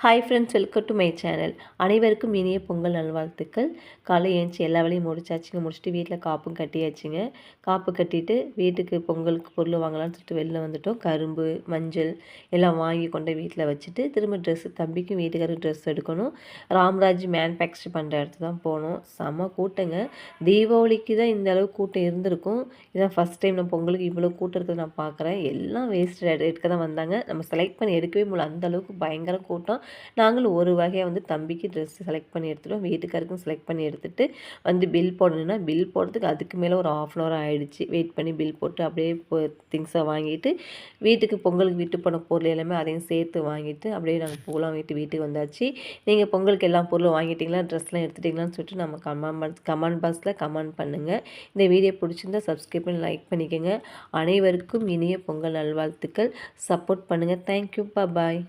Hi friends, welcome to my channel. அனைவருக்கும் இனிய பொங்கல் நல்வாழ்த்துக்கள். காலை ஏஞ்சி எல்லா வேலையும் முடிச்சுட்டு வீட்டில் காப்பும் கட்டியாச்சுங்க. காப்பு கட்டிட்டு வீட்டுக்கு பொங்கலுக்கு பொருள் வாங்கலாம்னு சொல்லிட்டு வெளில வந்துட்டோம். கரும்பு, மஞ்சள் எல்லாம் வாங்கி கொண்டு வீட்டில் வச்சுட்டு திரும்ப தம்பிக்கும் வீட்டுக்காரருக்கு ட்ரெஸ் எடுக்கணும். ராம்ராஜ் மேனுஃபேக்சர் பண்ணுற இடத்துக்கு தான் போனோம். செம்ம கூட்டங்க. தீபாவளிக்கு தான் இந்த அளவு கூட்டம் இருந்திருக்கும். இதான் ஃபஸ்ட் டைம் நான் பொங்கலுக்கு இவ்வளோ கூட்டம் இருக்கிறது நான் பார்க்குறேன். எல்லாம் வேஸ்ட் எடுக்க தான் வந்தாங்க. நம்ம செலக்ட் பண்ணி எடுக்கவே முடியல, அந்த அளவுக்கு பயங்கர கூட்டம். நாங்களும் ஒரு வகையாக வந்து தம்பிக்கு ட்ரெஸ் செலக்ட் பண்ணி எடுத்துட்டோம். வீட்டுக்காருக்கும் செலக்ட் பண்ணி எடுத்துகிட்டு வந்து பில் போடணுன்னா பில் போடுறதுக்கு அதுக்கு மேலே ஒரு ½ hour ஆகிடுச்சு. வெயிட் பண்ணி பில் போட்டு அப்படியே திங்ஸை வாங்கிட்டு வீட்டுக்கு பொங்கலுக்கு விட்டு போன பொருள் எல்லாமே அதையும் சேர்த்து வாங்கிட்டு அப்படியே நாங்கள் பூலாம் வாங்கிட்டு வீட்டுக்கு வந்தாச்சு. நீங்கள் பொங்கலுக்கு எல்லா பொருளும் வாங்கிட்டீங்களா, ட்ரெஸ்லாம் எடுத்துட்டிங்களான்னு சொல்லிட்டு நம்ம கமெண்ட் பாக்ஸில் கமெண்ட் பண்ணுங்கள். இந்த வீடியோ பிடிச்சிருந்தா சப்ஸ்கிரைப் பண்ணி லைக் பண்ணிக்கோங்க. அனைவருக்கும் இனிய பொங்கல் நல்வாழ்த்துக்கள். சப்போர்ட் பண்ணுங்கள். தேங்க்யூ. பாய்.